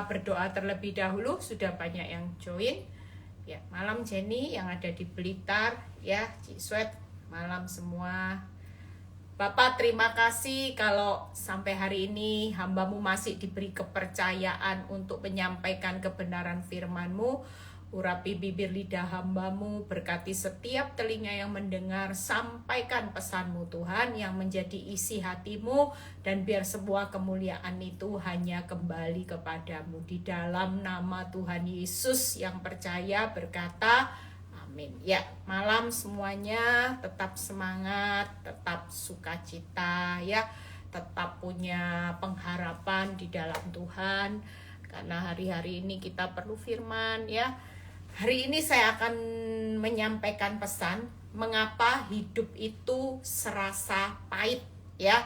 kita berdoa terlebih dahulu. Sudah banyak yang join. Ya, malam Jenny yang ada di Blitar, ya, Cik Swet, malam semua. Bapak terima kasih kalau sampai hari ini hambamu masih diberi kepercayaan untuk menyampaikan kebenaran firman-Mu. Urapi bibir lidah hambamu, berkati setiap telinga yang mendengar, sampaikan pesan-Mu Tuhan yang menjadi isi hati-Mu, dan biar semua kemuliaan itu hanya kembali kepadamu. Di dalam nama Tuhan Yesus yang percaya berkata, amin. Ya, malam semuanya tetap semangat, tetap sukacita ya, tetap punya pengharapan di dalam Tuhan, karena hari-hari ini kita perlu firman ya. Hari ini saya akan menyampaikan pesan mengapa hidup itu serasa pahit ya.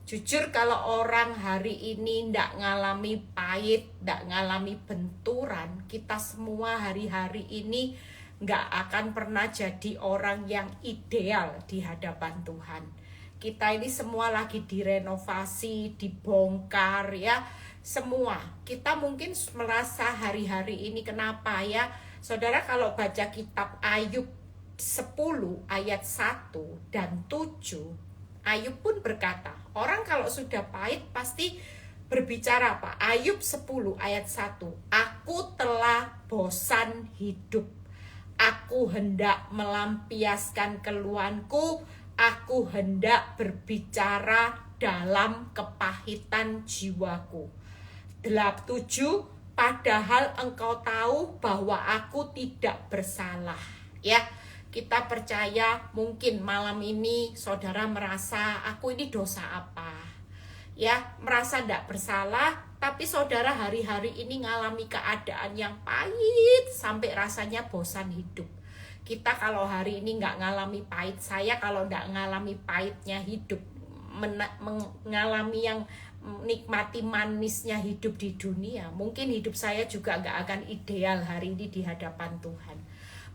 Jujur kalau orang hari ini ndak ngalami pahit, ndak ngalami benturan, kita semua hari-hari ini nggak akan pernah jadi orang yang ideal di hadapan Tuhan. Kita ini semua lagi direnovasi, dibongkar ya, semua. Kita mungkin merasa hari-hari ini kenapa ya, saudara, kalau baca kitab Ayub 10 ayat 1 dan 7, Ayub pun berkata, orang kalau sudah pahit pasti berbicara apa? Ayub 10 ayat 1, aku telah bosan hidup, aku hendak melampiaskan keluhanku, aku hendak berbicara dalam kepahitan jiwaku. 7, padahal engkau tahu bahwa aku tidak bersalah. Ya, kita percaya mungkin malam ini saudara merasa aku ini dosa apa? Ya, merasa tidak bersalah, tapi saudara hari-hari ini ngalami keadaan yang pahit sampai rasanya bosan hidup. Kita kalau hari ini nggak ngalami pahit, saya kalau nggak ngalami pahitnya hidup, mengalami yang nikmati manisnya hidup di dunia, mungkin hidup saya juga nggak akan ideal hari ini di hadapan Tuhan.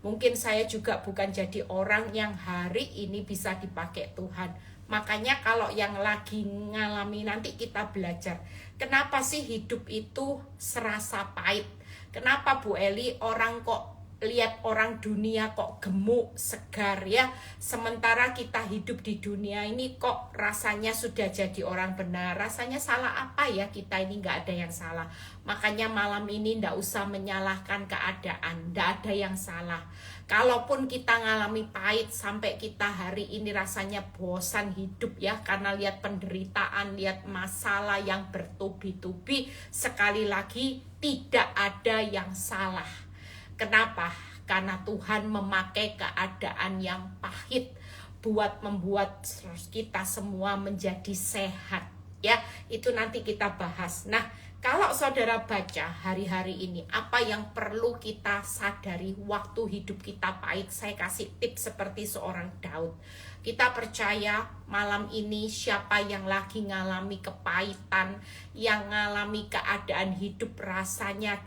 Mungkin saya juga bukan jadi orang yang hari ini bisa dipakai Tuhan. Makanya kalau yang lagi ngalami, nanti kita belajar kenapa sih hidup itu serasa pahit. Kenapa Bu Eli orang kok lihat orang dunia kok gemuk, segar ya, sementara kita hidup di dunia ini kok rasanya sudah jadi orang benar. Rasanya salah apa ya kita ini? Nggak ada yang salah. Makanya malam ini nggak usah menyalahkan keadaan, nggak ada yang salah. Kalaupun kita ngalami pahit sampai kita hari ini rasanya bosan hidup ya, karena lihat penderitaan, lihat masalah yang bertubi-tubi, sekali lagi tidak ada yang salah. Kenapa? Karena Tuhan memakai keadaan yang pahit buat membuat kita semua menjadi sehat. Ya, itu nanti kita bahas. Nah, kalau saudara baca hari-hari ini, apa yang perlu kita sadari waktu hidup kita pahit? Saya kasih tips seperti seorang Daud. Kita percaya malam ini siapa yang lagi ngalami kepahitan, yang ngalami keadaan hidup rasanya,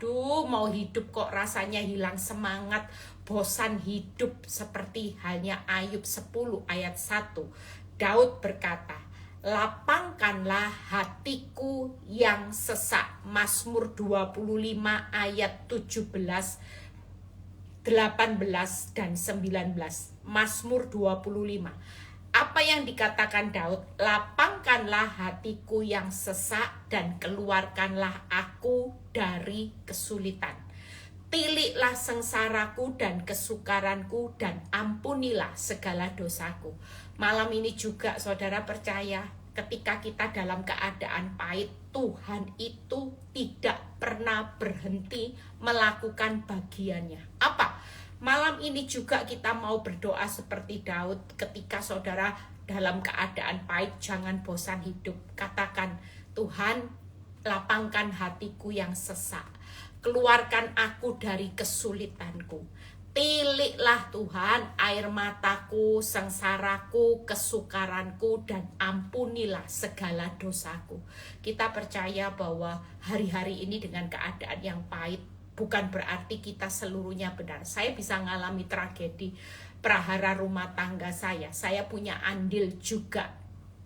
mau hidup kok rasanya hilang semangat, bosan hidup, seperti halnya Ayub 10 ayat 1. Daud berkata, lapangkanlah hatiku yang sesak. Mazmur 25 ayat 17, 18 dan 19. Mazmur 25. Apa yang dikatakan Daud? Lapangkanlah hatiku yang sesak dan keluarkanlah aku dari kesulitan. Tiliklah sengsaraku dan kesukaranku dan ampunilah segala dosaku. Malam ini juga saudara percaya, ketika kita dalam keadaan pahit, Tuhan itu tidak pernah berhenti melakukan bagiannya. Apa? Malam ini juga kita mau berdoa seperti Daud. Ketika saudara dalam keadaan pahit, jangan bosan hidup. Katakan, Tuhan, lapangkan hatiku yang sesak, keluarkan aku dari kesulitanku. Tiliklah Tuhan air mataku, sengsaraku, kesukaranku, dan ampunilah segala dosaku. Kita percaya bahwa hari-hari ini dengan keadaan yang pahit, bukan berarti kita seluruhnya benar. Saya bisa ngalami tragedi prahara rumah tangga saya. Saya punya andil juga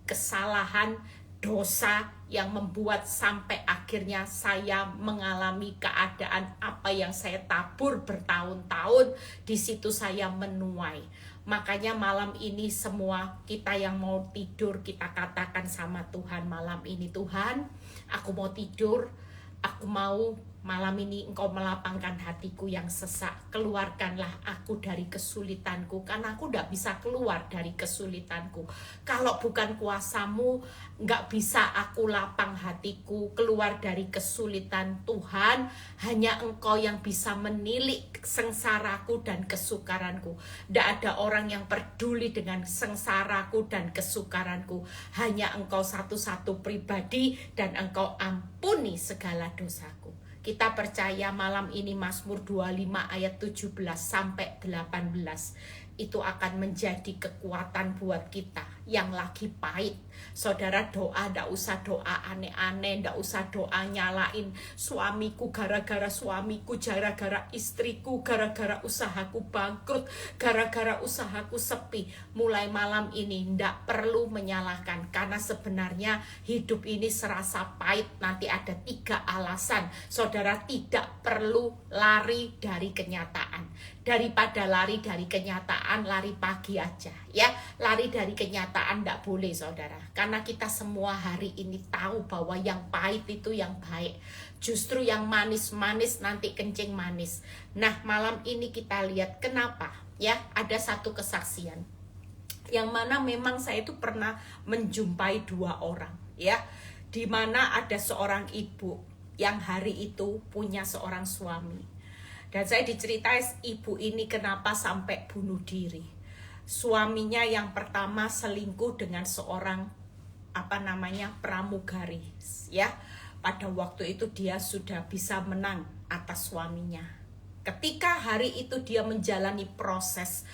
kesalahan, dosa yang membuat sampai akhirnya saya mengalami keadaan apa yang saya tabur bertahun-tahun. Di situ saya menuai. Makanya malam ini semua kita yang mau tidur, kita katakan sama Tuhan malam ini, Tuhan, aku mau tidur, aku mau malam ini Engkau melapangkan hatiku yang sesak. Keluarkanlah aku dari kesulitanku, karena aku tidak bisa keluar dari kesulitanku. Kalau bukan kuasa-Mu, nggak bisa aku lapang hatiku keluar dari kesulitan. Tuhan, hanya Engkau yang bisa menilik sengsaraku dan kesukaranku. Tidak ada orang yang peduli dengan sengsaraku dan kesukaranku. Hanya Engkau satu-satu pribadi, dan Engkau ampuni segala dosaku. Kita percaya malam ini Mazmur 25 ayat 17 sampai 18 itu akan menjadi kekuatan buat kita yang lagi pahit. Saudara doa, ndak usah doa aneh-aneh, ndak usah doa nyalain suamiku gara-gara suamiku, gara-gara istriku, gara-gara usahaku bangkrut, gara-gara usahaku sepi. Mulai malam ini ndak perlu menyalahkan, karena sebenarnya hidup ini serasa pahit. Nanti ada 3 alasan. Saudara tidak perlu lari dari kenyataan. Daripada lari dari kenyataan, lari pagi aja ya. Lari dari kenyataan enggak boleh, saudara, karena kita semua hari ini tahu bahwa yang pahit itu yang baik. Justru yang manis-manis nanti kencing manis. Nah, malam ini kita lihat kenapa ya. Ada satu kesaksian yang mana memang saya itu pernah menjumpai 2 orang ya, di mana ada seorang ibu yang hari itu punya seorang suami. Dan saya diceritain ibu ini kenapa sampai bunuh diri. Suaminya yang pertama selingkuh dengan seorang pramugari ya. Pada waktu itu dia sudah bisa menang atas suaminya. Ketika hari itu dia menjalani proses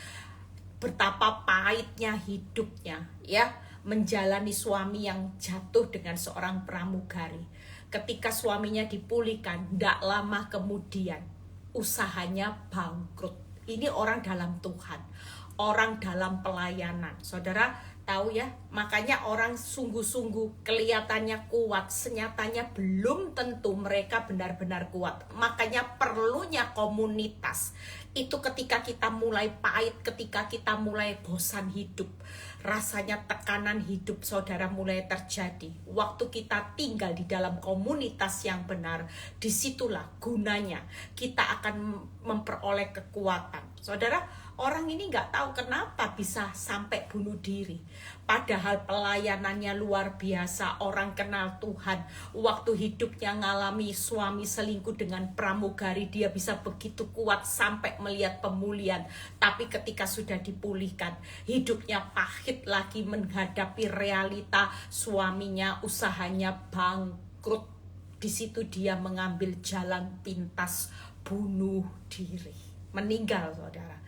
betapa pahitnya hidupnya ya, menjalani suami yang jatuh dengan seorang pramugari. Ketika suaminya dipulihkan, tidak lama kemudian usahanya bangkrut. Ini orang dalam Tuhan, orang dalam pelayanan. Saudara tahu ya, makanya orang sungguh-sungguh kelihatannya kuat, senyatanya belum tentu mereka benar-benar kuat. Makanya perlunya komunitas. Itu ketika kita mulai pahit, ketika kita mulai bosan hidup, rasanya tekanan hidup saudara mulai terjadi. Waktu kita tinggal di dalam komunitas yang benar, disitulah gunanya kita akan memperoleh kekuatan. Saudara, orang ini nggak tahu kenapa bisa sampai bunuh diri. Padahal pelayanannya luar biasa, orang kenal Tuhan. Waktu hidupnya ngalami suami selingkuh dengan pramugari, dia bisa begitu kuat sampai melihat pemulihan. Tapi ketika sudah dipulihkan, hidupnya pahit lagi menghadapi realita suaminya, usahanya bangkrut. Di situ dia mengambil jalan pintas, bunuh diri, meninggal, saudara.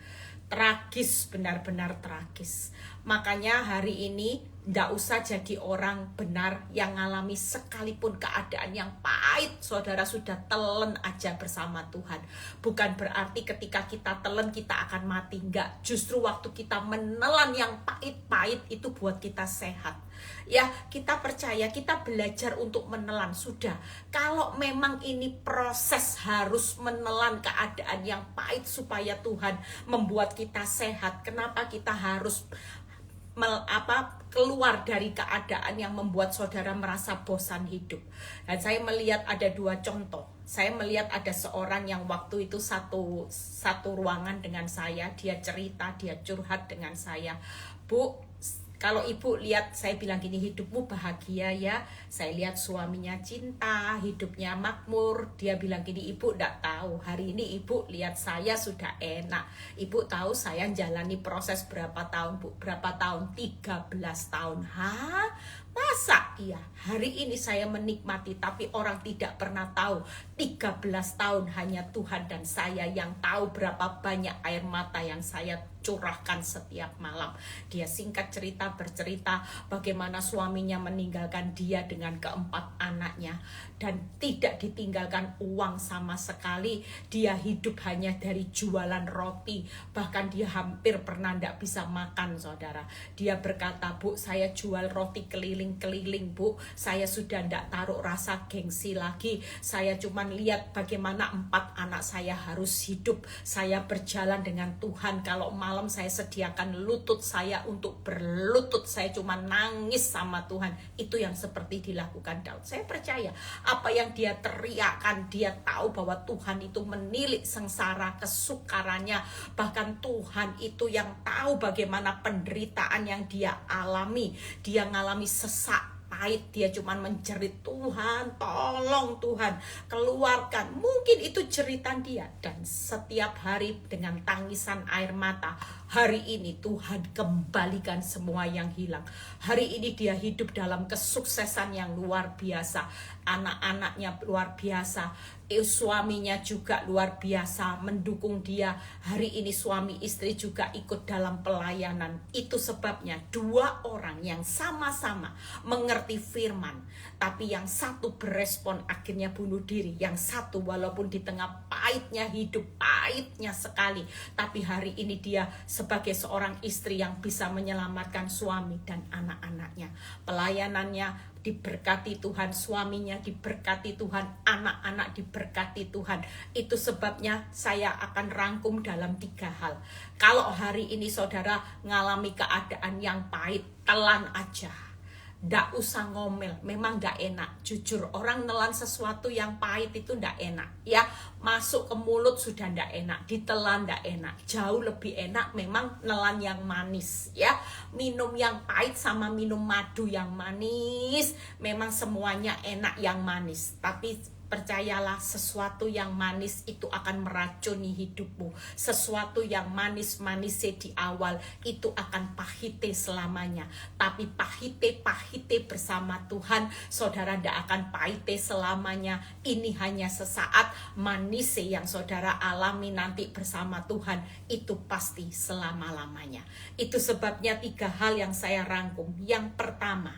Tragis, benar-benar tragis. Makanya hari ini ndak usah jadi orang benar yang ngalami sekalipun keadaan yang pahit. Saudara sudah telan aja bersama Tuhan. Bukan berarti ketika kita telan kita akan mati. Enggak, justru waktu kita menelan yang pahit-pahit itu buat kita sehat. Ya, kita percaya, kita belajar untuk menelan. Sudah, kalau memang ini proses harus menelan keadaan yang pahit supaya Tuhan membuat kita sehat, kenapa kita harus keluar dari keadaan yang membuat saudara merasa bosan hidup? Dan saya melihat ada 2 contoh. Saya melihat ada seorang yang waktu itu satu ruangan dengan saya, dia cerita, dia curhat dengan saya. Bu, kalau ibu lihat, saya bilang gini, hidupmu bahagia ya. Saya lihat suaminya cinta, hidupnya makmur. Dia bilang gini, ibu enggak tahu. Hari ini ibu lihat saya sudah enak. Ibu tahu saya jalani proses berapa tahun, Bu? Berapa tahun? 13 tahun. Hah? Masa? Iya, hari ini saya menikmati, tapi orang tidak pernah tahu 13 tahun hanya Tuhan dan saya yang tahu berapa banyak air mata yang saya curahkan setiap malam. Dia singkat cerita bercerita bagaimana suaminya meninggalkan dia dengan 4 anaknya dan tidak ditinggalkan uang sama sekali. Dia hidup hanya dari jualan roti, bahkan dia hampir pernah tidak bisa makan, saudara. Dia berkata, Bu, saya jual roti keliling keliling-keliling, Bu. Saya sudah tidak taruh rasa gengsi lagi. Saya cuma lihat bagaimana 4 anak saya harus hidup. Saya berjalan dengan Tuhan. Kalau malam saya sediakan lutut saya untuk berlutut. Saya cuma nangis sama Tuhan. Itu yang seperti dilakukan Daud. Saya percaya apa yang dia teriakkan, dia tahu bahwa Tuhan itu menilik sengsara kesukarannya. Bahkan Tuhan itu yang tahu bagaimana penderitaan yang dia alami. Dia ngalami sesak pahit, dia cuma menjerit, Tuhan tolong, Tuhan keluarkan. Mungkin itu jeritan dia. Dan setiap hari dengan tangisan air mata, hari ini Tuhan kembalikan semua yang hilang. Hari ini dia hidup dalam kesuksesan yang luar biasa. Anak-anaknya luar biasa, suaminya juga luar biasa mendukung dia. Hari ini suami istri juga ikut dalam pelayanan. Itu sebabnya 2 orang yang sama-sama mengerti firman, tapi yang satu berespon akhirnya bunuh diri. Yang satu walaupun di tengah pahitnya hidup, pahitnya sekali, tapi hari ini dia sebagai seorang istri yang bisa menyelamatkan suami dan anak-anaknya. Pelayanannya diberkati Tuhan, suaminya diberkati Tuhan, anak-anak diberkati Tuhan. Itu sebabnya saya akan rangkum dalam 3 hal. Kalau hari ini saudara ngalami keadaan yang pahit, telan aja. Nggak usah ngomel, memang nggak enak. Jujur, orang nelan sesuatu yang pahit itu nggak enak. Ya, masuk ke mulut sudah nggak enak, ditelan nggak enak. Jauh lebih enak memang nelan yang manis. Ya, minum yang pahit sama minum madu yang manis, memang semuanya enak yang manis. Tapi percayalah, sesuatu yang manis itu akan meracuni hidupmu. Sesuatu yang manis-manis di awal itu akan pahite selamanya. Tapi pahite bersama Tuhan, saudara tidak akan pahite selamanya. Ini hanya sesaat. Manis yang saudara alami nanti bersama Tuhan itu pasti selama-lamanya. Itu sebabnya 3 hal yang saya rangkum. Yang pertama,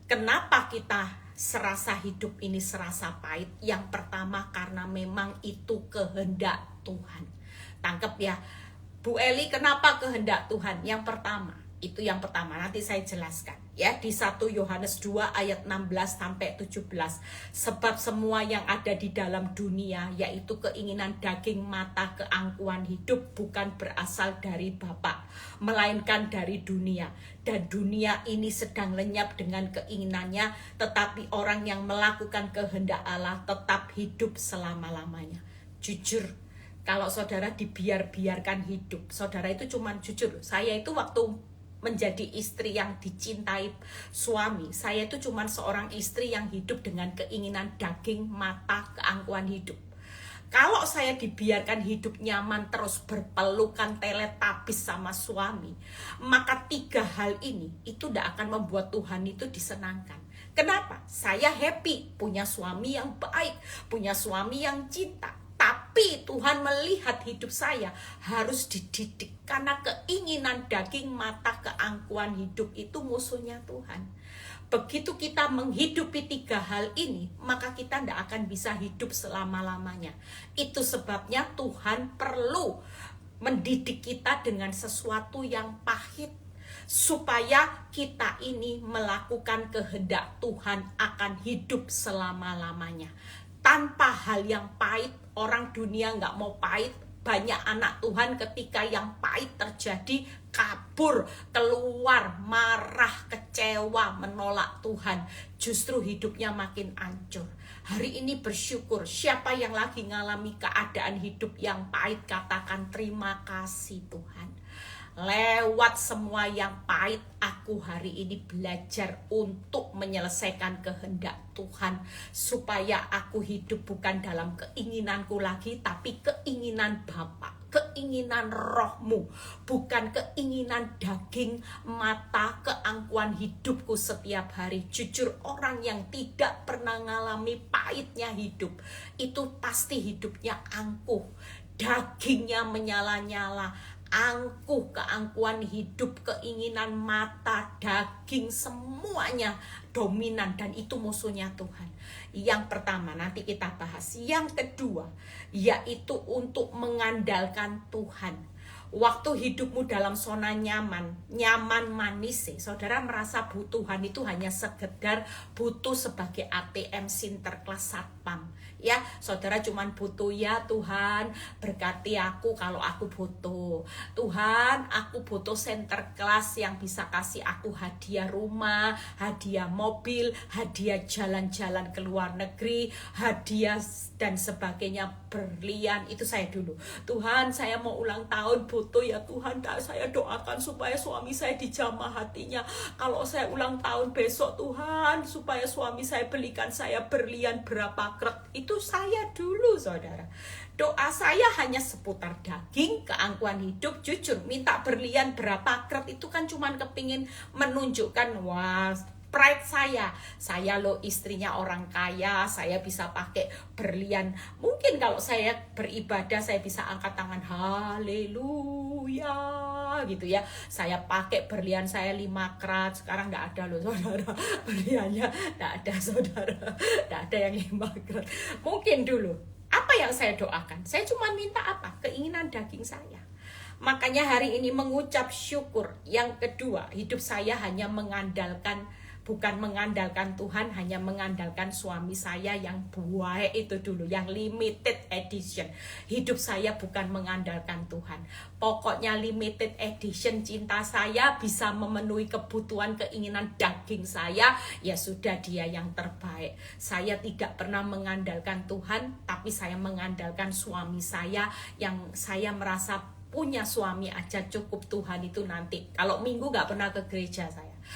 kenapa kita serasa hidup ini serasa pahit? Yang pertama, karena memang itu kehendak Tuhan. Tangkep ya, Bu Eli, kenapa kehendak Tuhan? Yang pertama, itu yang pertama, nanti saya jelaskan ya di 1 Yohanes 2 ayat 16 sampai 17. Sebab semua yang ada di dalam dunia, yaitu keinginan daging, mata, keangkuhan hidup, bukan berasal dari Bapa, melainkan dari dunia. Dan dunia ini sedang lenyap dengan keinginannya, tetapi orang yang melakukan kehendak Allah tetap hidup selama-lamanya. Jujur, kalau saudara dibiarkan hidup, saudara itu cuman jujur. Saya itu waktu menjadi istri yang dicintai suami, saya itu cuman seorang istri yang hidup dengan keinginan daging, mata, keangkuhan hidup. Kalau saya dibiarkan hidup nyaman terus berpelukan teletubbies sama suami, maka 3 hal ini itu tidak akan membuat Tuhan itu disenangkan. Kenapa? Saya happy punya suami yang baik, punya suami yang cinta. Tapi Tuhan melihat hidup saya harus dididik. Karena keinginan daging, mata, keangkuhan hidup itu musuhnya Tuhan. Begitu kita menghidupi 3 hal ini, maka kita tidak akan bisa hidup selama-lamanya. Itu sebabnya Tuhan perlu mendidik kita dengan sesuatu yang pahit, supaya kita ini melakukan kehendak Tuhan akan hidup selama-lamanya. Tanpa hal yang pahit, orang dunia nggak mau pahit. Banyak anak Tuhan ketika yang pahit terjadi, kabur, keluar, marah, kecewa, menolak Tuhan. Justru hidupnya makin hancur. Hari ini bersyukur, siapa yang lagi ngalami keadaan hidup yang pahit, katakan terima kasih Tuhan. Lewat semua yang pahit, aku hari ini belajar untuk menyelesaikan kehendak Tuhan, supaya aku hidup bukan dalam keinginanku lagi, tapi keinginan Bapa, keinginan rohmu, bukan keinginan daging, mata, keangkuhan hidupku setiap hari. Jujur, orang yang tidak pernah mengalami pahitnya hidup, itu pasti hidupnya angkuh, dagingnya menyala-nyala, angkuh, keangkuhan hidup, keinginan mata, daging, semuanya dominan, dan itu musuhnya Tuhan. Yang pertama nanti kita bahas. Yang kedua, yaitu untuk mengandalkan Tuhan. Waktu hidupmu dalam zona nyaman manis, saudara merasa Tuhan itu hanya sekedar butuh sebagai ATM Sinterklas Satpam. Ya, saudara cuman butuh, ya Tuhan berkati aku kalau aku butuh. Tuhan, aku butuh Sinterklas yang bisa kasih aku hadiah rumah, hadiah mobil, hadiah jalan-jalan ke luar negeri, hadiah dan sebagainya, berlian. Itu saya dulu. Tuhan, saya mau ulang tahun, butuh ya Tuhan. Saya doakan supaya suami saya dijamah hatinya. Kalau saya ulang tahun besok, Tuhan, supaya suami saya belikan saya berlian berapa kret. Itu saya dulu, saudara. Doa saya hanya seputar daging, keangkuhan hidup, jujur. Minta berlian berapa kret itu kan cuman kepingin menunjukkan, wah, pride saya lo istrinya orang kaya, saya bisa pakai berlian. Mungkin kalau saya beribadah saya bisa angkat tangan haleluya gitu ya. Saya pakai berlian saya 5 karat. Sekarang enggak ada loh, saudara. Berliannya enggak ada, saudara. Enggak ada yang 5 karat. Mungkin dulu. Apa yang saya doakan? Saya cuma minta apa? Keinginan daging saya. Makanya hari ini mengucap syukur. Yang kedua, hidup saya hanya bukan mengandalkan Tuhan, hanya mengandalkan suami saya yang baik itu dulu, yang limited edition. Hidup saya bukan mengandalkan Tuhan. Pokoknya limited edition cinta saya bisa memenuhi kebutuhan keinginan daging saya, ya sudah, dia yang terbaik. Saya tidak pernah mengandalkan Tuhan, tapi saya mengandalkan suami saya yang saya merasa punya suami aja cukup. Tuhan itu nanti. Kalau minggu gak pernah ke gereja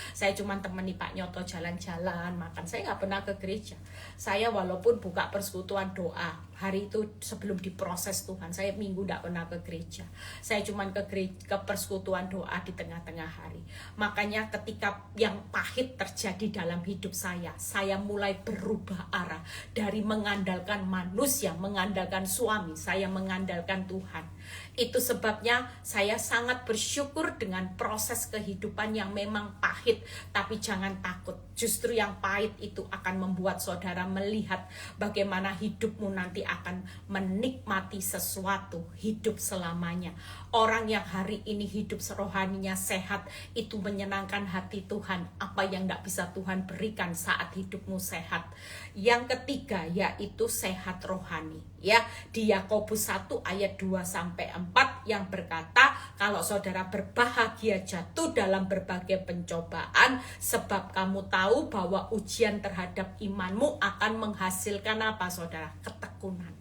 saya cuma temani Pak Nyoto jalan-jalan, makan. Saya nggak pernah ke gereja. Saya walaupun buka persekutuan doa, hari itu sebelum diproses Tuhan, saya minggu nggak pernah ke gereja. Saya cuma ke persekutuan doa di tengah-tengah hari. Makanya ketika yang pahit terjadi dalam hidup saya mulai berubah arah. Dari mengandalkan manusia, mengandalkan suami, saya mengandalkan Tuhan. Itu sebabnya saya sangat bersyukur dengan proses kehidupan yang memang pahit. Tapi jangan takut, justru yang pahit itu akan membuat saudara melihat bagaimana hidupmu nanti akan menikmati sesuatu, hidup selamanya. Orang yang hari ini hidup rohaninya sehat, itu menyenangkan hati Tuhan. Apa yang tidak bisa Tuhan berikan saat hidupmu sehat. Yang ketiga yaitu sehat rohani. Ya, di Yakobus 1 ayat 2-4 yang berkata, kalau saudara berbahagia jatuh dalam berbagai pencobaan, sebab kamu tahu bahwa ujian terhadap imanmu akan menghasilkan apa, saudara? Ketekunan.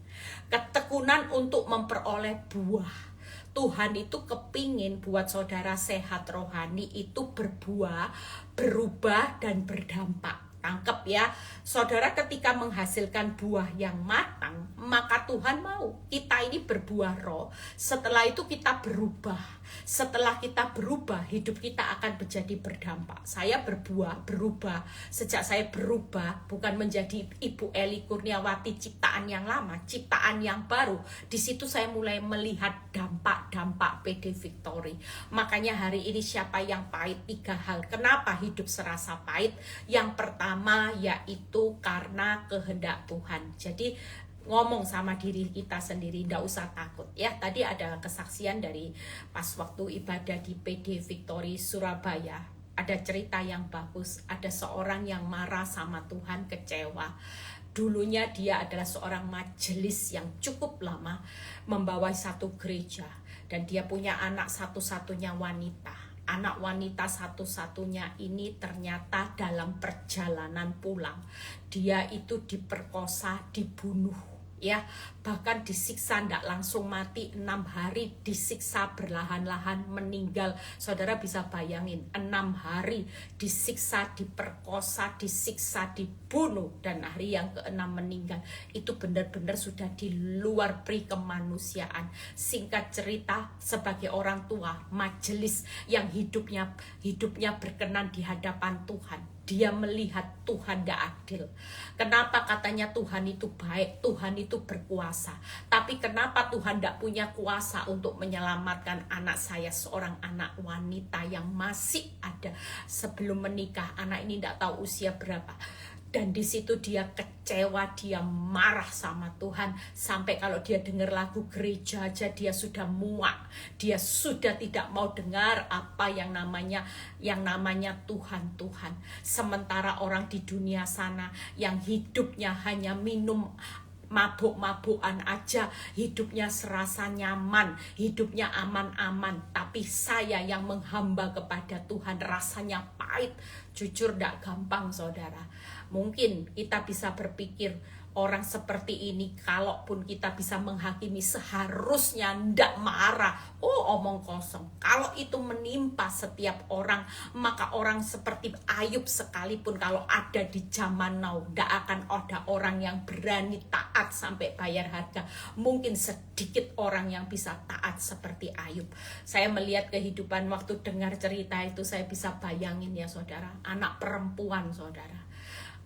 Ketekunan untuk memperoleh buah. Tuhan itu kepingin buat saudara sehat rohani itu berbuah, berubah, dan berdampak. Tangkep ya, saudara, ketika menghasilkan buah yang matang, maka Tuhan mau kita ini berbuah roh. Setelah itu kita berubah. Setelah kita berubah, hidup kita akan menjadi berdampak. Saya berubah. Sejak saya berubah, bukan menjadi Ibu Eli Kurniawati ciptaan yang lama, ciptaan yang baru. Di situ saya mulai melihat dampak-dampak PD Victory. Makanya hari ini siapa yang pahit? 3 hal. Kenapa hidup serasa pahit? Yang pertama yaitu karena kehendak Tuhan. Jadi ngomong sama diri kita sendiri, nggak usah takut ya. Tadi ada kesaksian dari pas waktu ibadah di PD Victory Surabaya. Ada cerita yang bagus. Ada seorang yang marah sama Tuhan, kecewa. Dulunya dia adalah seorang majelis yang cukup lama membawa satu gereja, dan dia punya anak satu-satunya wanita. Anak wanita satu-satunya ini ternyata dalam perjalanan pulang, dia itu diperkosa, dibunuh. Ya, bahkan disiksa, tidak langsung mati, 6 hari disiksa berlahan-lahan meninggal. Saudara bisa bayangin, 6 hari disiksa, diperkosa, disiksa, dibunuh, dan hari yang ke-6 meninggal. Itu benar-benar sudah di luar peri kemanusiaan. Singkat cerita, sebagai orang tua majelis yang hidupnya berkenan di hadapan Tuhan, dia melihat Tuhan gak adil. Kenapa katanya Tuhan itu baik, Tuhan itu berkuasa, tapi kenapa Tuhan gak punya kuasa untuk menyelamatkan anak saya, seorang anak wanita yang masih ada sebelum menikah. Anak ini gak tahu usia berapa. Dan di situ dia kecewa, dia marah sama Tuhan. Sampai kalau dia dengar lagu gereja aja dia sudah muak. Dia sudah tidak mau dengar apa yang namanya Tuhan. Sementara orang di dunia sana yang hidupnya hanya minum mabuk-mabukan aja, hidupnya serasa nyaman, hidupnya aman-aman. Tapi saya yang menghamba kepada Tuhan rasanya pahit. Jujur gak gampang saudara. Mungkin kita bisa berpikir orang seperti ini, kalaupun kita bisa menghakimi, seharusnya ndak marah. Omong kosong. Kalau itu menimpa setiap orang, maka orang seperti Ayub sekalipun kalau ada di zaman now, ndak akan ada orang yang berani taat sampai bayar harga. Mungkin sedikit orang yang bisa taat seperti Ayub. Saya melihat kehidupan waktu dengar cerita itu, saya bisa bayangin ya saudara, anak perempuan saudara.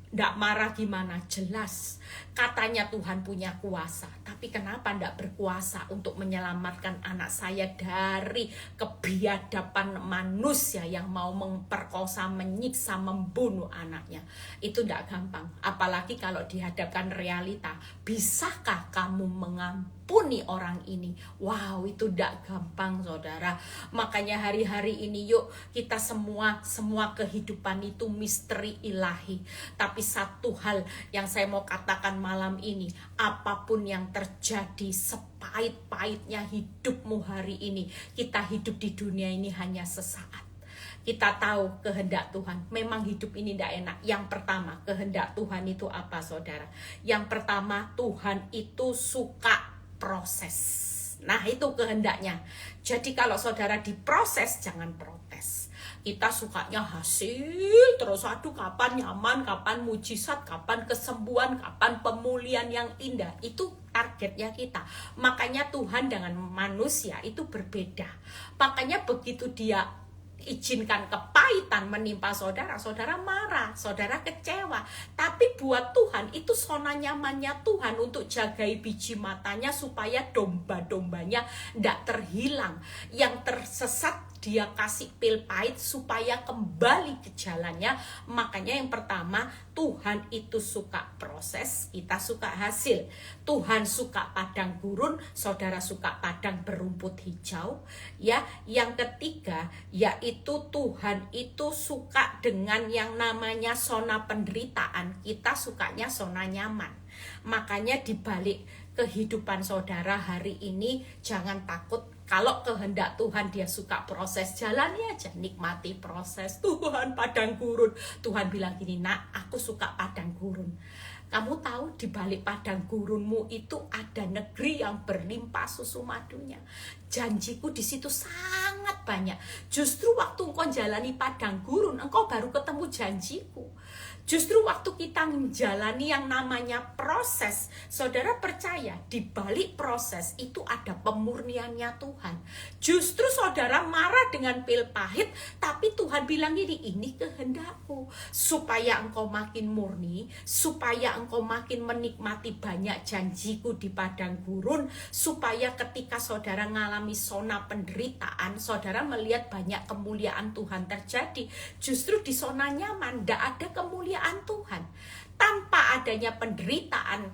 Nggak marah gimana? Jelas katanya Tuhan punya kuasa, tapi kenapa nggak berkuasa untuk menyelamatkan anak saya dari kebiadaban manusia yang mau memperkosa, menyiksa, membunuh anaknya? Itu nggak gampang, apalagi kalau dihadapkan realita. Bisakah kamu mengampuni orang ini? Wow, itu nggak gampang saudara. Makanya hari-hari ini yuk kita semua kehidupan itu misteri ilahi. Tapi satu hal yang saya mau katakan malam ini, apapun yang terjadi, sepahit-pahitnya hidupmu hari ini, kita hidup di dunia ini hanya sesaat. Kita tahu kehendak Tuhan. Memang hidup ini tidak enak. Yang pertama, kehendak Tuhan itu apa saudara? Yang pertama, Tuhan itu suka proses. Nah, itu kehendaknya. Jadi kalau saudara diproses, jangan protes. Kita sukanya hasil terus, aduh kapan nyaman, kapan mujizat, kapan kesembuhan, kapan pemulihan yang indah. Itu targetnya kita. Makanya Tuhan dengan manusia itu berbeda. Makanya begitu dia izinkan kepahitan menimpa saudara, saudara marah, saudara kecewa. Tapi buat Tuhan itu zona nyamannya Tuhan untuk jagai biji matanya supaya domba-dombanya tidak terhilang. Yang tersesat dia kasih pil pahit supaya kembali ke jalannya. Makanya yang pertama, Tuhan itu suka proses, kita suka hasil. Tuhan suka padang gurun, saudara suka padang berumput hijau. Ya, yang ketiga yaitu Tuhan itu suka dengan yang namanya zona penderitaan. Kita sukanya zona nyaman. Makanya dibalik kehidupan saudara hari ini, jangan takut. Kalau kehendak Tuhan dia suka proses, jalani aja, nikmati proses. Tuhan padang gurun, Tuhan bilang gini, nak aku suka padang gurun. Kamu tahu di balik padang gurunmu itu ada negeri yang berlimpah susu madunya. Janjiku di situ sangat banyak. Justru waktu engkau jalani padang gurun, engkau baru ketemu janjiku. Justru waktu kita menjalani yang namanya proses, saudara percaya di balik proses itu ada pemurniannya Tuhan. Justru saudara marah dengan pil pahit, tapi Tuhan bilang ini kehendakku. Supaya engkau makin murni, supaya engkau makin menikmati banyak janjiku di padang gurun, supaya ketika saudara mengalami zona penderitaan, saudara melihat banyak kemuliaan Tuhan terjadi. Justru di zona nyaman, tidak ada kemuliaan Tuhan. Tanpa adanya penderitaan,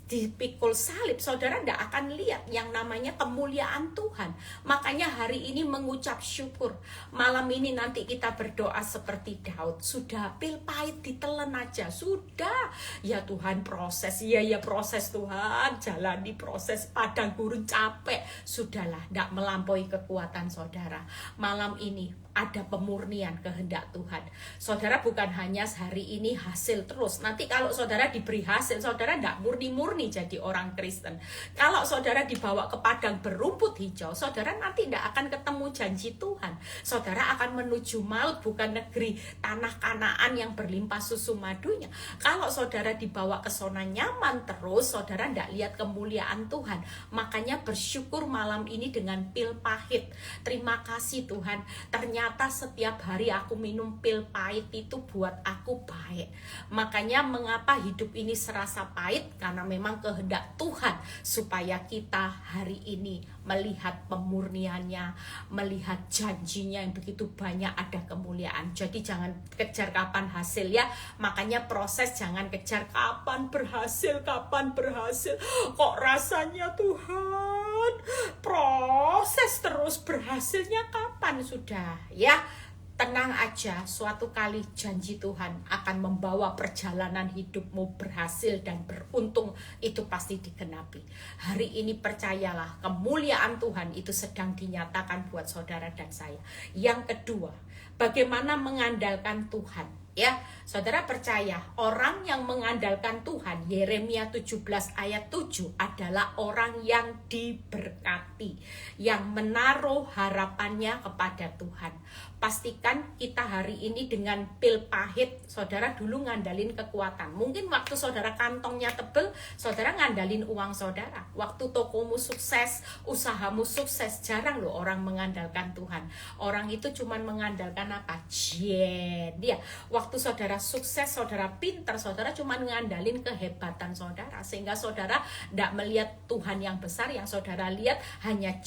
dipikul salib, saudara tidak akan lihat yang namanya kemuliaan Tuhan. Makanya hari ini mengucap syukur. Malam ini nanti kita berdoa seperti Daud. Sudah pil pahit ditelan aja, sudah. Ya Tuhan proses, ya proses Tuhan. Jalani proses padang gurun capek. Sudahlah, tidak melampaui kekuatan saudara. Malam ini ada pemurnian kehendak Tuhan. Saudara bukan hanya hari ini hasil terus. Nanti kalau saudara diberi hasil, saudara tidak murni-murni jadi orang Kristen. Kalau saudara dibawa ke padang berumput hijau, saudara nanti tidak akan ketemu janji Tuhan. Saudara akan menuju maut, bukan negeri tanah Kanaan yang berlimpah susu madunya. Kalau saudara dibawa ke zona nyaman terus, saudara tidak lihat kemuliaan Tuhan. Makanya bersyukur malam ini dengan pil pahit. Terima kasih Tuhan. Ternyata ternyata setiap hari aku minum pil pahit itu buat aku baik. Makanya mengapa hidup ini serasa pahit? Karena memang kehendak Tuhan supaya kita hari ini melihat pemurniannya, melihat janjinya yang begitu banyak, ada kemuliaan. Jadi jangan kejar kapan hasil ya. Makanya proses, jangan kejar kapan berhasil. Kok rasanya Tuhan proses terus, berhasilnya kapan sudah ya. Tenang aja, suatu kali janji Tuhan akan membawa perjalanan hidupmu berhasil dan beruntung, itu pasti digenapi. Hari ini percayalah, kemuliaan Tuhan itu sedang dinyatakan buat saudara dan saya. Yang kedua, bagaimana mengandalkan Tuhan. Ya, saudara percaya orang yang mengandalkan Tuhan, Yeremia 17 ayat 7 adalah orang yang diberkati, yang menaruh harapannya kepada Tuhan. Pastikan kita hari ini dengan pil pahit, saudara dulu ngandalin kekuatan. Mungkin waktu saudara kantongnya tebel, saudara ngandalin uang saudara. Waktu tokomu sukses, usahamu sukses, jarang loh orang mengandalkan Tuhan. Orang itu cuma mengandalkan apa? Dia. Waktu saudara sukses, saudara pintar, saudara cuma ngandalin kehebatan saudara. Sehingga saudara tidak melihat Tuhan yang besar, yang saudara lihat hanya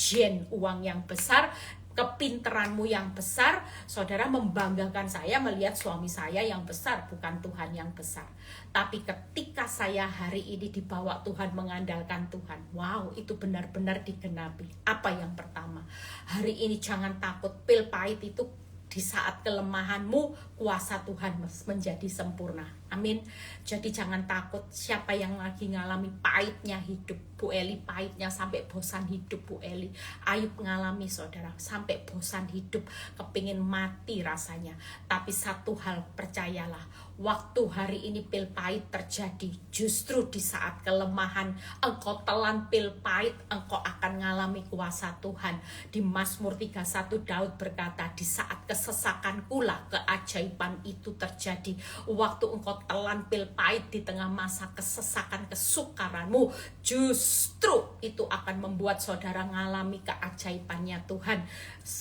uang yang besar, kepinteranmu yang besar. Saudara membanggakan saya melihat suami saya yang besar, bukan Tuhan yang besar. Tapi ketika saya hari ini dibawa Tuhan, mengandalkan Tuhan, wow, itu benar-benar digenapi. Apa yang pertama? Hari ini jangan takut, pil pahit itu di saat kelemahanmu, kuasa Tuhan menjadi sempurna. Amin. Jadi jangan takut. Siapa yang lagi ngalami pahitnya hidup, Bu Eli pahitnya sampai bosan hidup, Bu Eli. Ayub ngalami saudara, sampai bosan hidup, kepingin mati rasanya. Tapi satu hal percayalah, waktu hari ini pil pahit terjadi, justru di saat kelemahan, engkau telan pil pahit, engkau akan ngalami kuasa Tuhan. Di Mazmur 31 Daud berkata, di saat kesesakanku lah keajaiban itu terjadi. Waktu engkau telan pil pahit di tengah masa kesesakan, kesukaranmu, justru itu akan membuat saudara ngalami keajaibannya Tuhan.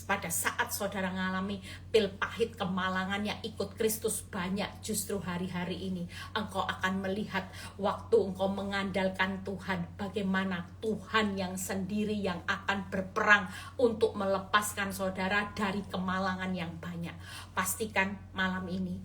Pada saat saudara ngalami pil pahit, kemalangannya ikut Kristus banyak, justru hari-hari ini engkau akan melihat waktu engkau mengandalkan Tuhan, bagaimana Tuhan yang sendiri yang akan berperang untuk melepaskan saudara dari kemalangan yang banyak. Pastikan malam ini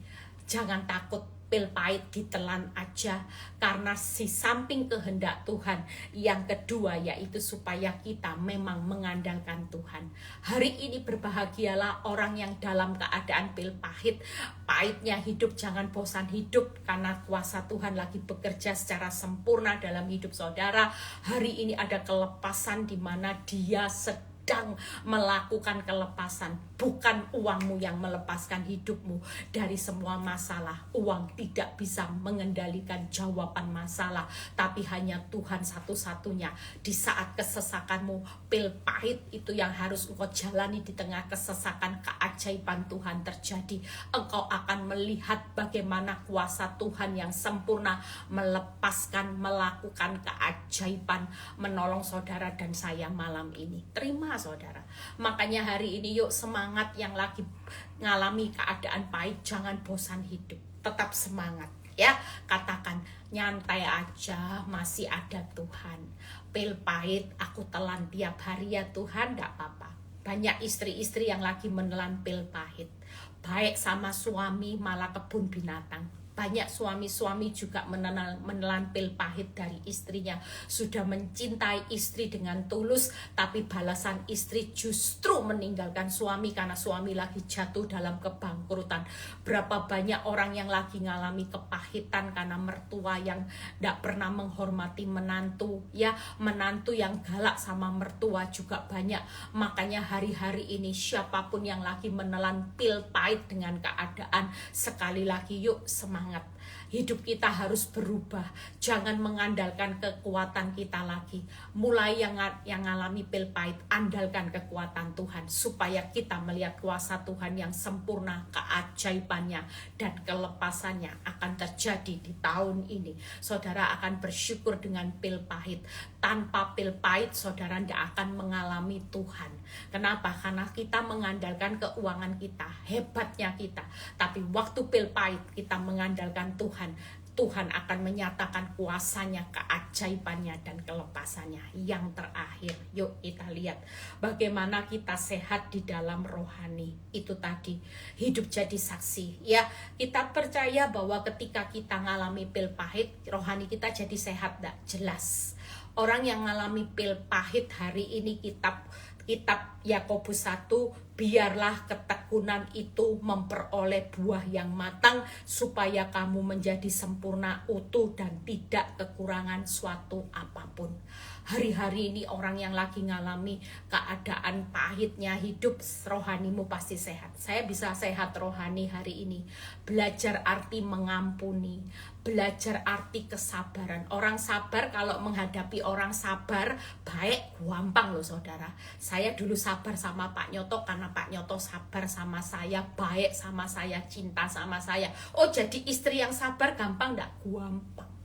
jangan takut pil pahit ditelan aja, karena si samping kehendak Tuhan yang kedua yaitu supaya kita memang mengandalkan Tuhan. Hari ini berbahagialah orang yang dalam keadaan pil pahit, pahitnya hidup, jangan bosan hidup karena kuasa Tuhan lagi bekerja secara sempurna dalam hidup saudara. Hari ini ada kelepasan di mana Dia sedang melakukan kelepasan. Bukan uangmu yang melepaskan hidupmu dari semua masalah. Uang tidak bisa mengendalikan jawaban masalah, tapi hanya Tuhan satu-satunya. Di saat kesesakanmu, pil pahit itu yang harus engkau jalani. Di tengah kesesakan, keajaiban Tuhan terjadi. Engkau akan melihat bagaimana kuasa Tuhan yang sempurna melepaskan, melakukan keajaiban, menolong saudara dan saya malam ini. Terima saudara. Makanya hari ini yuk semangat, yang lagi ngalami keadaan pahit, jangan bosan hidup, tetap semangat ya. Katakan, nyantai aja, masih ada Tuhan. Pil pahit aku telan tiap hari ya Tuhan, gak apa-apa. Banyak istri-istri yang lagi menelan pil pahit, baik sama suami malah kebun binatang. Banyak suami-suami juga menelan pil pahit dari istrinya. Sudah mencintai istri dengan tulus, tapi balasan istri justru meninggalkan suami karena suami lagi jatuh dalam kebangkrutan. Berapa banyak orang yang lagi ngalami kepahitan karena mertua yang tidak pernah menghormati menantu. Ya, menantu yang galak sama mertua juga banyak. Makanya hari-hari ini siapapun yang lagi menelan pil pahit dengan keadaan, sekali lagi yuk semangat. Hidup kita harus berubah. Jangan mengandalkan kekuatan kita lagi. Mulai yang ngalami pil pahit, andalkan kekuatan Tuhan supaya kita melihat kuasa Tuhan yang sempurna, keajaibannya dan kelepasannya akan terjadi di tahun ini. Saudara akan bersyukur dengan pil pahit. Tanpa pil pahit saudara tidak akan mengalami Tuhan. Kenapa? Karena kita mengandalkan keuangan kita, hebatnya kita. Tapi waktu pil pahit kita mengandalkan Tuhan, Tuhan akan menyatakan kuasanya, keajaibannya, dan kelepasannya. Yang terakhir, yuk kita lihat bagaimana kita sehat di dalam rohani. Itu tadi, hidup jadi saksi. Ya, kita percaya bahwa ketika kita ngalami pil pahit, rohani kita jadi sehat, enggak? Jelas. Orang yang ngalami pil pahit hari ini, kitab Yakobus 1, biarlah ketekunan itu memperoleh buah yang matang supaya kamu menjadi sempurna, utuh, dan tidak kekurangan suatu apapun. Hari-hari ini orang yang lagi ngalami keadaan pahitnya hidup, rohanimu pasti sehat. Saya bisa sehat rohani hari ini. Belajar arti mengampuni, belajar arti kesabaran. Orang sabar, kalau menghadapi orang sabar baik, gampang loh saudara. Saya dulu sabar sama Pak Nyoto karena Pak Nyoto sabar sama saya, baik sama saya, cinta sama saya. Oh, jadi istri yang sabar gampang? Enggak, gampang.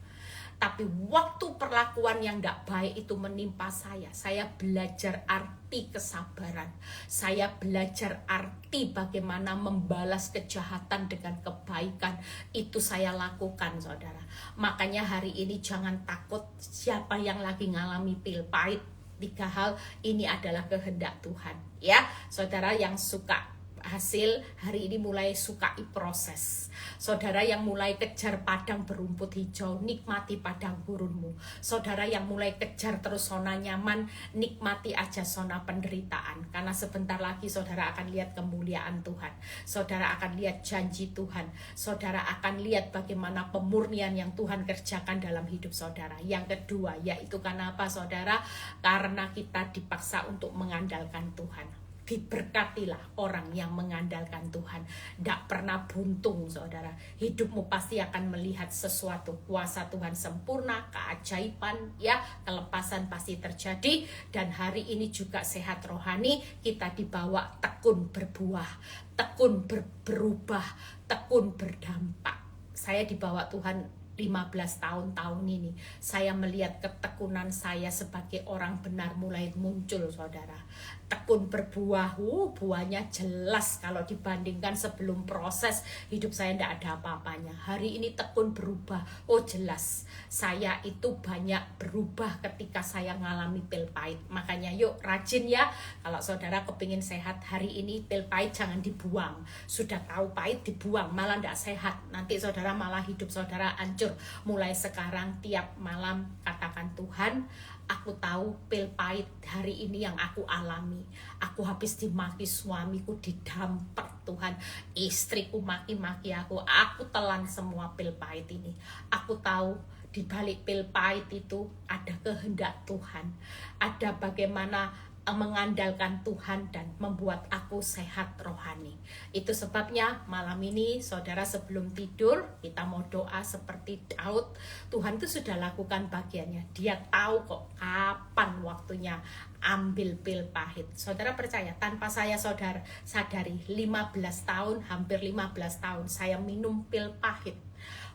Tapi waktu perlakuan yang tidak baik itu menimpa saya belajar arti kesabaran. Saya belajar arti bagaimana membalas kejahatan dengan kebaikan. Itu saya lakukan, saudara. Makanya hari ini jangan takut siapa yang lagi ngalami pil pahit. 3 hal ini adalah kehendak Tuhan. Ya, saudara yang suka hasil, hari ini mulai sukai proses. Saudara yang mulai kejar padang berumput hijau, nikmati padang gurunmu. Saudara yang mulai kejar terus zona nyaman, nikmati aja zona penderitaan. Karena sebentar lagi saudara akan lihat kemuliaan Tuhan. Saudara akan lihat janji Tuhan. Saudara akan lihat bagaimana pemurnian yang Tuhan kerjakan dalam hidup saudara. Yang kedua, yaitu karena apa saudara? Karena kita dipaksa untuk mengandalkan Tuhan. Diberkatilah orang yang mengandalkan Tuhan. Tidak pernah buntung saudara. Hidupmu pasti akan melihat sesuatu. Kuasa Tuhan sempurna, keajaiban, ya, kelepasan pasti terjadi. Dan hari ini juga sehat rohani. Kita dibawa tekun berbuah, tekun berubah, tekun berdampak. Saya dibawa Tuhan 15 tahun ini. Saya melihat ketekunan saya sebagai orang benar mulai muncul saudara. Tekun berbuah, buahnya jelas kalau dibandingkan sebelum proses hidup saya tidak ada apa-apanya. Hari ini tekun berubah, oh jelas saya itu banyak berubah ketika saya ngalami pil pahit. Makanya yuk rajin ya, kalau saudara kepingin sehat hari ini, pil pahit jangan dibuang. Sudah tahu pahit dibuang, malah tidak sehat. Nanti saudara malah hidup saudara hancur. Mulai sekarang tiap malam katakan, Tuhan, aku tahu pil pahit hari ini yang aku alami. Aku habis dimaki suamiku, didampar Tuhan. Istriku maki-maki aku telan semua pil pahit ini. Aku tahu di balik pil pahit itu ada kehendak Tuhan. Ada bagaimana mengandalkan Tuhan dan membuat aku sehat rohani. Itu sebabnya malam ini saudara sebelum tidur kita mau doa seperti Daud. Tuhan itu sudah lakukan bagiannya. Dia tahu kok kapan waktunya ambil pil pahit. Saudara percaya, tanpa saya saudara sadari 15 tahun, hampir 15 tahun saya minum pil pahit.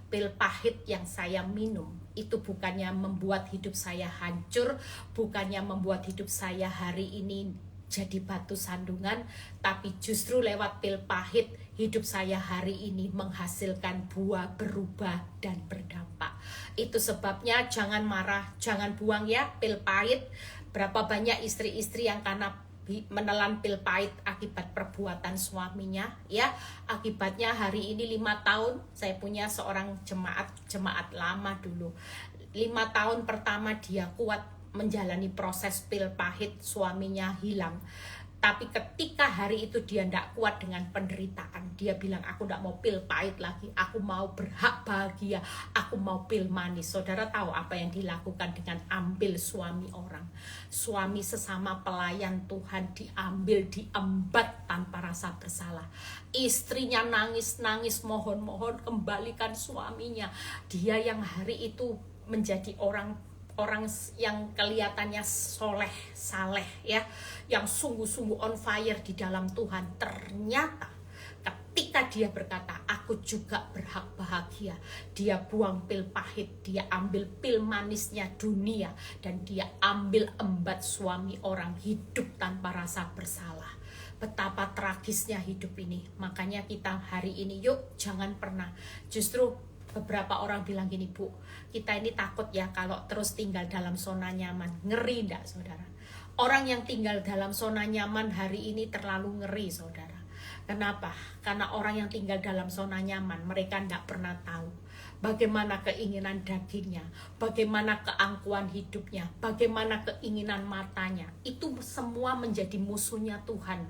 Pil pahit yang saya minum itu bukannya membuat hidup saya hancur, bukannya membuat hidup saya hari ini jadi batu sandungan, tapi justru lewat pil pahit hidup saya hari ini menghasilkan buah, berubah dan berdampak. Itu sebabnya jangan marah, jangan buang ya pil pahit. Berapa banyak istri-istri yang karena menelan pil pahit akibat perbuatan suaminya, ya, akibatnya hari ini 5 tahun saya punya seorang jemaat lama dulu. 5 tahun pertama dia kuat menjalani proses pil pahit, suaminya hilang. Tapi ketika hari itu dia tidak kuat dengan penderitaan, dia bilang, aku tidak mau pil pahit lagi, aku mau berhak bahagia, aku mau pil manis. Saudara tahu apa yang dilakukan dengan ambil suami orang? Suami sesama pelayan Tuhan diambil, diembat tanpa rasa bersalah. Istrinya nangis-nangis, mohon-mohon kembalikan suaminya. Dia yang hari itu menjadi orang yang kelihatannya soleh, saleh ya, yang sungguh-sungguh on fire di dalam Tuhan. Ternyata ketika dia berkata, aku aku juga berhak bahagia. Dia buang pil pahit, dia ambil pil manisnya dunia, dan dia ambil embat suami orang, hidup tanpa rasa bersalah. Betapa tragisnya hidup ini. Makanya kita hari ini yuk jangan pernah, justru beberapa orang bilang gini, Bu, kita ini takut ya kalau terus tinggal dalam zona nyaman. Ngeri enggak, saudara? Orang yang tinggal dalam zona nyaman hari ini terlalu ngeri, saudara. Kenapa? Karena orang yang tinggal dalam zona nyaman, mereka tidak pernah tahu bagaimana keinginan dagingnya, bagaimana keangkuhan hidupnya, bagaimana keinginan matanya. Itu semua menjadi musuhnya Tuhan.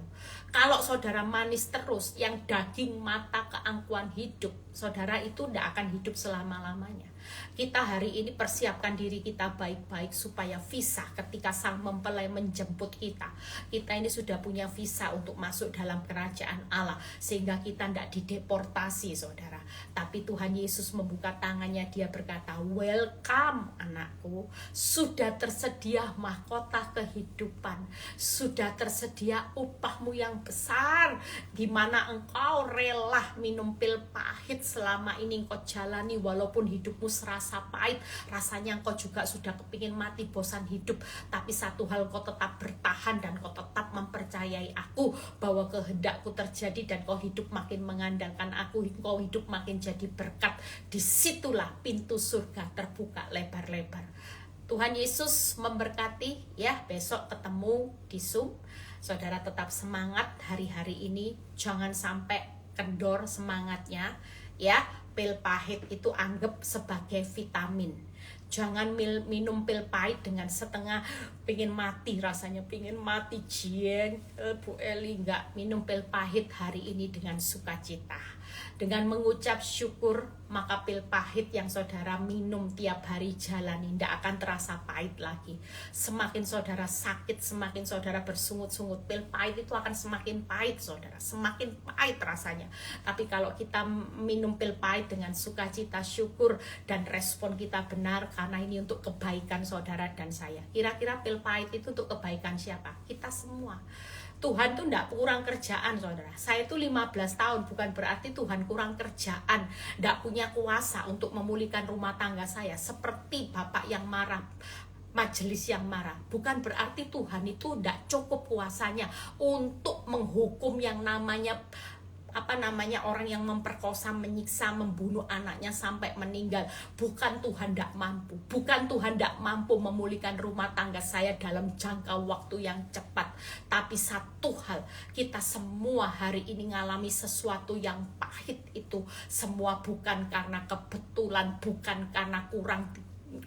Kalau saudara manis terus, yang daging, mata, keangkuhan hidup, saudara itu tidak akan hidup selama-lamanya. Kita hari ini persiapkan diri kita baik-baik supaya visa ketika sang mempelai menjemput kita ini sudah punya visa untuk masuk dalam kerajaan Allah, sehingga kita tidak dideportasi, saudara. Tapi Tuhan Yesus membuka tangannya, dia berkata, welcome anakku, sudah tersedia mahkota kehidupan, sudah tersedia upahmu yang besar, di mana engkau rela minum pil pahit selama ini engkau jalani, walaupun hidupmu serasa pahit, rasanya engkau juga sudah kepingin mati, bosan hidup, tapi satu hal kau tetap bertahan dan kau tetap mempercayai aku bahwa kehendakku terjadi dan kau hidup makin mengandalkan aku, kau hidup makin jadi berkat. Disitulah pintu surga terbuka lebar-lebar. Tuhan Yesus memberkati ya. Besok ketemu di Zoom. Saudara tetap semangat hari-hari ini, jangan sampai kendor semangatnya ya. Pil pahit itu anggap sebagai vitamin. Jangan minum pil pahit dengan setengah pengen mati, rasanya pengen mati jieng. Bu Eli, enggak, minum pil pahit hari ini dengan sukacita, dengan mengucap syukur, maka pil pahit yang saudara minum tiap hari jalani tidak akan terasa pahit lagi. Semakin saudara sakit, semakin saudara bersungut-sungut, pil pahit itu akan semakin pahit, saudara, semakin pahit rasanya. Tapi kalau kita minum pil pahit dengan sukacita, syukur, dan respon kita benar, karena ini untuk kebaikan saudara dan saya. Kira-kira pil pahit itu untuk kebaikan siapa? Kita semua. Tuhan tuh enggak kurang kerjaan, saudara. Saya itu 15 tahun, bukan berarti Tuhan kurang kerjaan, enggak punya kuasa untuk memulihkan rumah tangga saya. Seperti bapak yang marah, majelis yang marah, bukan berarti Tuhan itu enggak cukup kuasanya untuk menghukum yang namanya orang yang memperkosa, menyiksa, membunuh anaknya sampai meninggal. Bukan Tuhan tidak mampu, bukan Tuhan tidak mampu memulihkan rumah tangga saya dalam jangka waktu yang cepat. Tapi satu hal, kita semua hari ini ngalami sesuatu yang pahit itu semua bukan karena kebetulan, bukan karena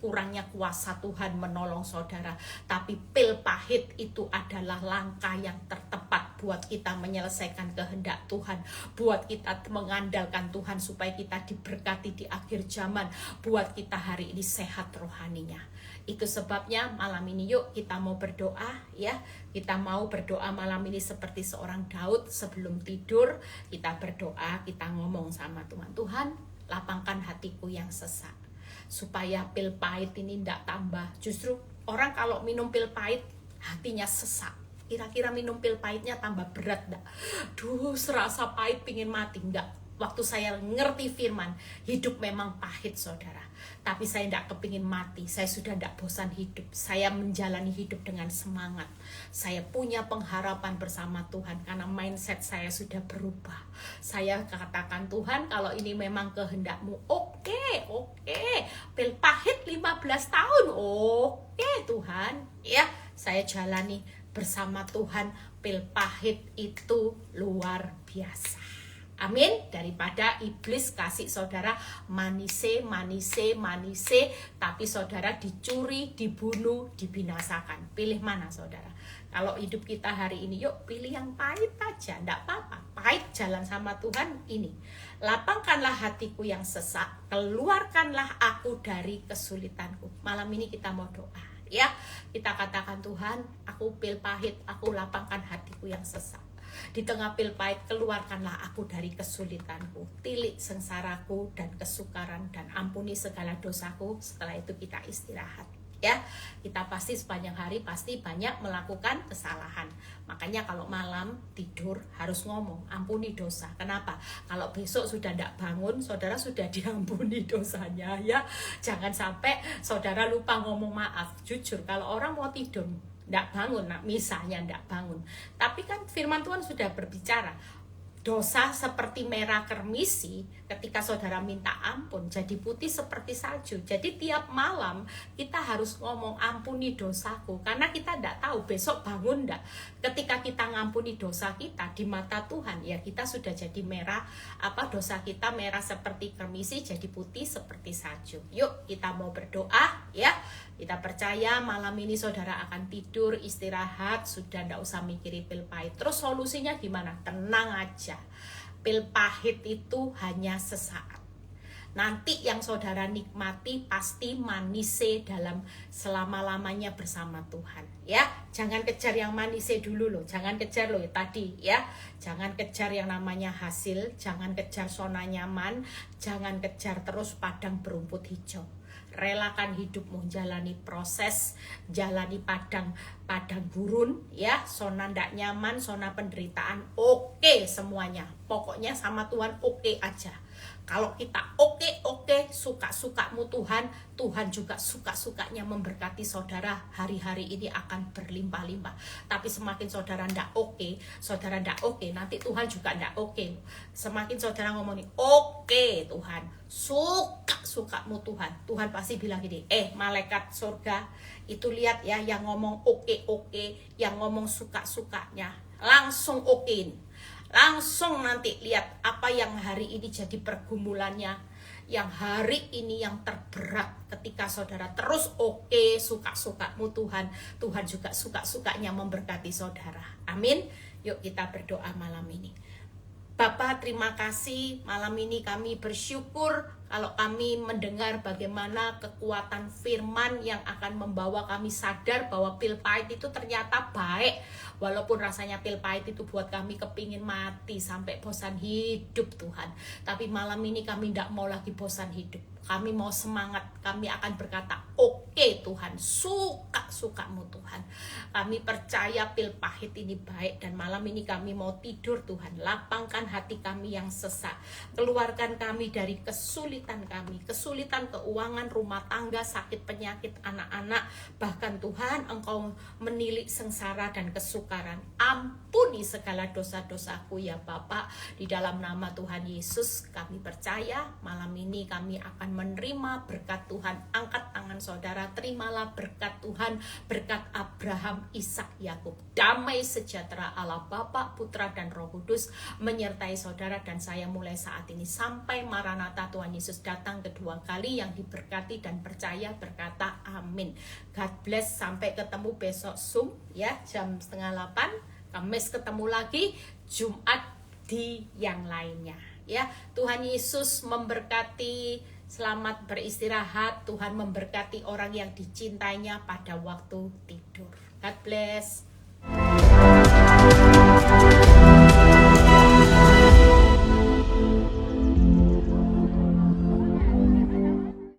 kurangnya kuasa Tuhan menolong saudara, tapi pil pahit itu adalah langkah yang tertepat buat kita menyelesaikan kehendak Tuhan, buat kita mengandalkan Tuhan supaya kita diberkati di akhir zaman, buat kita hari ini sehat rohaninya. Itu sebabnya malam ini yuk kita mau berdoa ya. Kita mau berdoa malam ini seperti seorang Daud sebelum tidur. Kita berdoa, kita ngomong sama Tuhan, Tuhan lapangkan hatiku yang sesak, supaya pil pahit ini tidak tambah. Justru orang kalau minum pil pahit hatinya sesak. Kira-kira minum pil pahitnya tambah berat enggak? Duh, serasa pahit, pingin mati. Enggak. Waktu saya ngerti firman, hidup memang pahit, saudara. Tapi saya tidak kepingin mati. Saya sudah tidak bosan hidup. Saya menjalani hidup dengan semangat. Saya punya pengharapan bersama Tuhan karena mindset saya sudah berubah. Saya katakan, Tuhan, kalau ini memang kehendak-Mu, oke. Pil pahit 15 tahun, oke Tuhan. Ya, saya jalani bersama Tuhan. Pil pahit itu luar biasa. Amin. Daripada iblis kasih saudara manise, tapi saudara dicuri, dibunuh, dibinasakan. Pilih mana saudara? Kalau hidup kita hari ini, yuk pilih yang pahit aja, enggak apa-apa. Pahit jalan sama Tuhan ini. Lapangkanlah hatiku yang sesak, keluarkanlah aku dari kesulitanku. Malam ini kita mau doa. Ya, kita katakan, Tuhan, aku pil pahit, aku lapangkan hatiku yang sesak. Di tengah pil pahit, keluarkanlah aku dari kesulitanku, tilik sengsaraku dan kesukaran, dan ampuni segala dosaku. Setelah itu kita istirahat. ya. Kita pasti sepanjang hari pasti banyak melakukan kesalahan. Makanya kalau malam tidur harus ngomong, ampuni dosa. Kenapa? Kalau besok sudah tidak bangun, saudara sudah diampuni dosanya, ya. Jangan sampai saudara lupa ngomong maaf. Jujur, kalau orang mau tidur tidak bangun, nah misalnya tidak bangun, tapi kan firman Tuhan sudah berbicara, dosa seperti merah kermisi, ketika saudara minta ampun jadi putih seperti salju. Jadi tiap malam kita harus ngomong, ampuni dosaku, karena kita tidak tahu besok bangun enggak. Ketika kita ngampuni dosa kita di mata Tuhan, ya kita sudah jadi merah, dosa kita merah seperti kermisi jadi putih seperti salju. Yuk kita mau berdoa, ya. Kita percaya malam ini saudara akan tidur, istirahat, sudah tidak usah mikiri pil pahit. Terus solusinya gimana? Tenang aja. Pil pahit itu hanya sesaat. Nanti yang saudara nikmati pasti manise dalam selama-lamanya bersama Tuhan, ya. Jangan kejar yang manise dulu loh, jangan kejar loh tadi, ya. Jangan kejar yang namanya hasil, jangan kejar zona nyaman, jangan kejar terus padang berumput hijau. Relakan hidupmu, jalani proses, jalani padang gurun, ya. Zona ndak nyaman, zona penderitaan, oke semuanya. Pokoknya sama Tuhan oke aja. Kalau kita oke, suka-sukamu Tuhan, Tuhan juga suka-sukanya memberkati saudara. Hari-hari ini akan berlimpah-limpah. Tapi semakin saudara ndak oke, nanti Tuhan juga ndak oke. Semakin saudara ngomongin oke Tuhan, suka-sukamu Tuhan, Tuhan pasti bilang gini, malaikat surga itu lihat ya, yang ngomong oke, yang ngomong suka-sukanya, langsung okein. Langsung nanti lihat apa yang hari ini jadi pergumulannya, yang hari ini yang terberat. Ketika saudara terus oke, suka-sukamu Tuhan, Tuhan juga suka-sukanya memberkati saudara. Amin. Yuk kita berdoa malam ini. Bapa, terima kasih malam ini kami bersyukur kalau kami mendengar bagaimana kekuatan firman yang akan membawa kami sadar bahwa pil pahit itu ternyata baik. Walaupun rasanya pil pahit itu buat kami kepingin mati sampai bosan hidup Tuhan. Tapi malam ini kami tidak mau lagi bosan hidup. Kami mau semangat, kami akan berkata, oke Tuhan, suka-sukamu Tuhan. Kami percaya pil pahit ini baik dan malam ini kami mau tidur Tuhan. Lapangkan hati kami yang sesak. Keluarkan kami dari kesulitan kami, kesulitan keuangan, rumah tangga, sakit penyakit anak-anak. Bahkan Tuhan, Engkau menilik sengsara dan kesukaran. Ampuni segala dosa-dosaku ya Bapa. Di dalam nama Tuhan Yesus kami percaya malam ini kami akan menerima berkat Tuhan. Angkat tangan saudara, terimalah berkat Tuhan, berkat Abraham, Ishak, Yakub. Damai sejahtera Allah Bapa, Putra dan Roh Kudus menyertai saudara dan saya mulai saat ini sampai Maranatha Tuhan Yesus datang kedua kali. Yang diberkati dan percaya berkata amin. God bless, sampai ketemu besok Zoom ya jam 7:30. Kamis ketemu lagi, Jumat di yang lainnya ya. Tuhan Yesus memberkati. Selamat beristirahat. Tuhan memberkati orang yang dicintainya pada waktu tidur. God bless.